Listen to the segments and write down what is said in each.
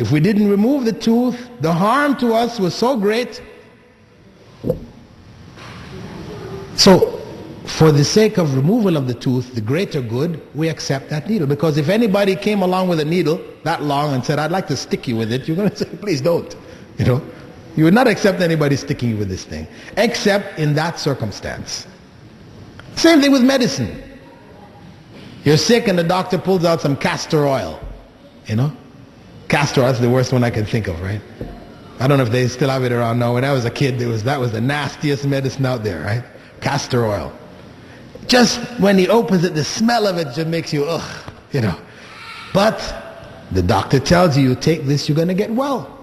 If we didn't remove the tooth, the harm to us was so great. So, for the sake of removal of the tooth, the greater good, we accept that needle. Because if anybody came along with a needle that long and said, I'd like to stick you with it, you're going to say, please don't. You know, you would not accept anybody sticking you with this thing, except in that circumstance. Same thing with medicine. You're sick and the doctor pulls out some castor oil. You know, castor oil is the worst one I can think of, right? I don't know if they still have it around now. When I was a kid, that was the nastiest medicine out there, right? Castor oil. Just when he opens it, the smell of it just makes you, ugh, you know. But the doctor tells you, you take this, you're going to get well.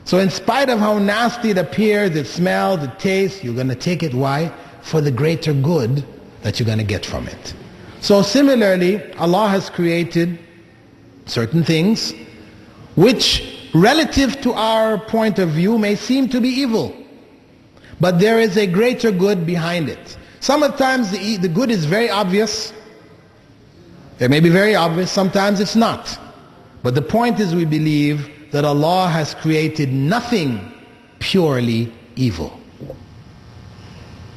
So in spite of how nasty it appears, it smells, it tastes, you're going to take it. Why? For the greater good that you're going to get from it. So similarly, Allah has created certain things which, relative to our point of view, may seem to be evil. But there is a greater good behind it. Sometimes the good is very obvious. It may be very obvious. Sometimes it's not. But the point is, we believe that Allah has created nothing purely evil.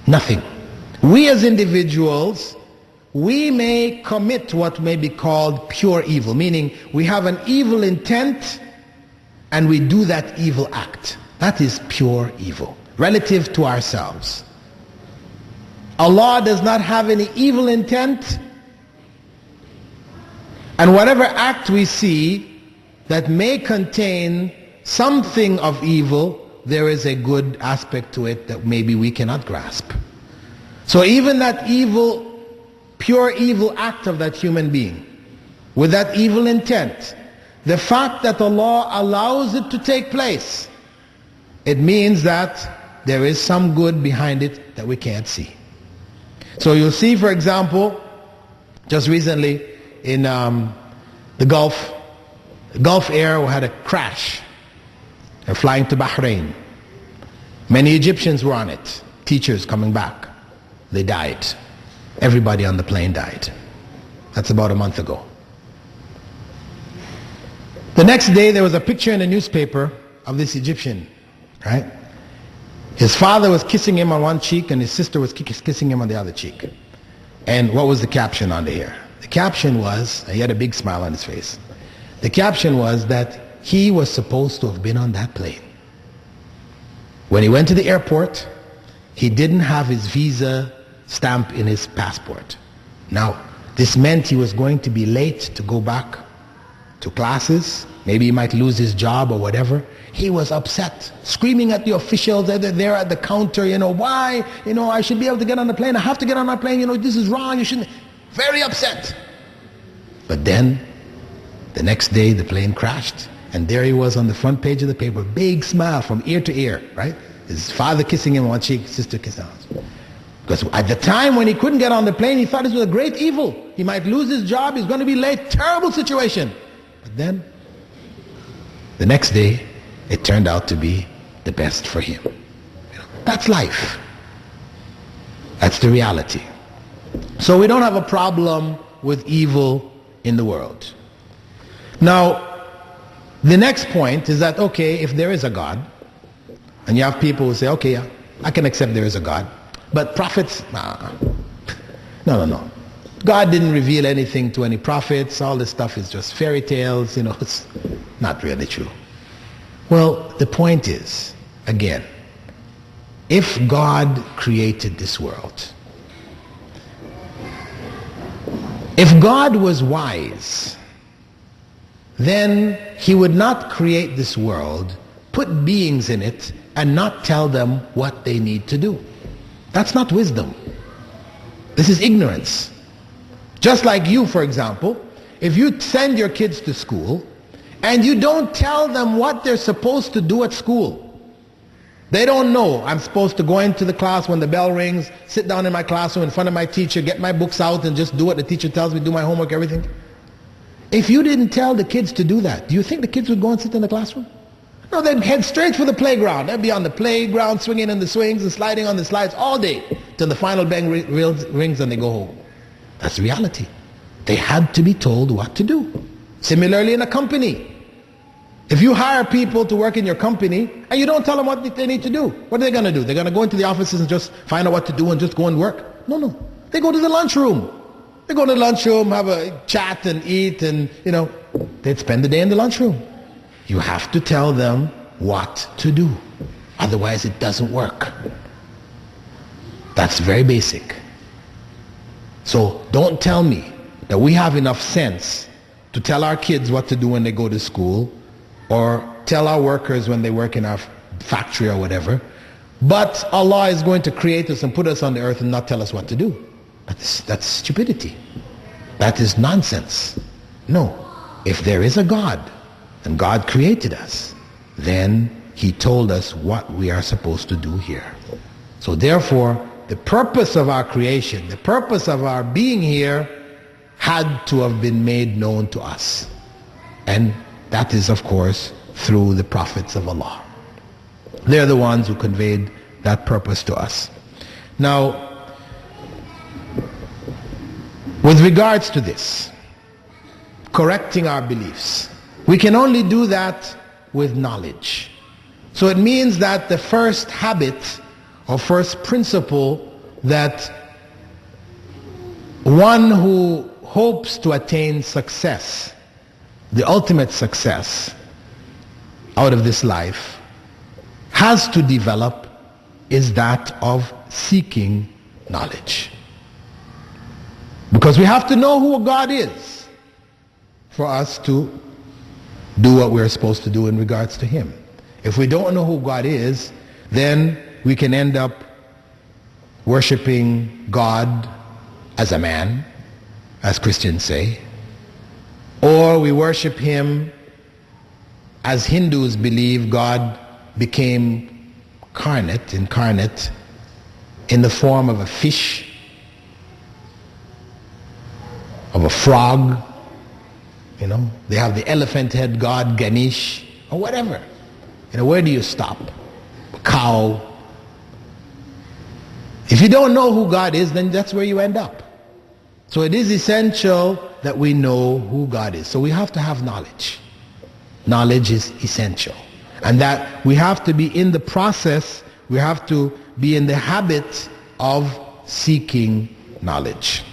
Nothing. We as individuals, we may commit what may be called pure evil, meaning we have an evil intent and we do that evil act. That is pure evil, relative to ourselves. Allah does not have any evil intent, and whatever act we see that may contain something of evil, there is a good aspect to it that maybe we cannot grasp. So even that evil, pure evil act of that human being, with that evil intent, the fact that Allah allows it to take place, it means that there is some good behind it that we can't see. So you'll see, for example, just recently in the Gulf Air had a crash. They're flying to Bahrain. Many Egyptians were on it, teachers coming back. They died. Everybody on the plane died. That's about a month ago. The next day there was a picture in the newspaper of this Egyptian, right? His father was kissing him on one cheek and his sister was kissing him on the other cheek. And what was the caption on here? The caption was, he had a big smile on his face. The caption was that he was supposed to have been on that plane. When he went to the airport, he didn't have his visa stamp in his passport. Now, this meant he was going to be late to go back to classes. Maybe he might lose his job or whatever. He was upset, screaming at the officials that they're there at the counter, why? I should be able to get on the plane. I have to get on my plane. This is wrong. You shouldn't. Very upset. But then, the next day, the plane crashed. And there he was on the front page of the paper, big smile from ear to ear, right? His father kissing him on one cheek, sister kissing on his. Because at the time when he couldn't get on the plane, he thought this was a great evil. He might lose his job. He's going to be late. Terrible situation. But then, the next day, it turned out to be the best for him. That's life. That's the reality. So we don't have a problem with evil in the world. Now, the next point is that, okay, if there is a God, and you have people who say, okay, yeah, I can accept there is a God, but prophets, no. God didn't reveal anything to any prophets. All this stuff is just fairy tales, it's not really true. Well, the point is, again, if God created this world, if God was wise, then he would not create this world, put beings in it, and not tell them what they need to do. That's not wisdom. This is ignorance. Just like you, for example, if you send your kids to school and you don't tell them what they're supposed to do at school. They don't know I'm supposed to go into the class when the bell rings, sit down in my classroom in front of my teacher, get my books out and just do what the teacher tells me, do my homework, everything. If you didn't tell the kids to do that, do you think the kids would go and sit in the classroom? No, they'd head straight for the playground. They'd be on the playground, swinging in the swings and sliding on the slides all day till the final bell rings and they go home. That's reality. They had to be told what to do. Similarly in a company. If you hire people to work in your company and you don't tell them what they need to do, what are they going to do? They're going to go into the offices and just find out what to do and just go and work? No, no. They go to the lunchroom. They go to the lunchroom, have a chat and eat, and, they'd spend the day in the lunchroom. You have to tell them what to do. Otherwise, it doesn't work. That's very basic. So don't tell me that we have enough sense to tell our kids what to do when they go to school, or tell our workers when they work in our factory or whatever, but Allah is going to create us and put us on the earth and not tell us what to do. That's stupidity. That is nonsense. No. If there is a God, and God created us, then He told us what we are supposed to do here. So therefore, the purpose of our creation, the purpose of our being here, had to have been made known to us. And that is, of course, through the prophets of Allah. They're the ones who conveyed that purpose to us. Now, with regards to this, correcting our beliefs, we can only do that with knowledge. So it means that the first habit or first principle that one who hopes to attain success, the ultimate success out of this life, has to develop is that of seeking knowledge. Because we have to know who God is for us to do what we're supposed to do in regards to Him. If we don't know who God is, then we can end up worshiping God as a man, as Christians say, or we worship Him as Hindus believe God became incarnate in the form of a fish, of a frog. They have the elephant head god Ganesh, or whatever. Where do you stop? A cow. If you don't know who God is, then that's where you end up. So it is essential that we know who God is. So we have to have knowledge. Knowledge is essential. And that we have to be in the process, we have to be in the habit of seeking knowledge.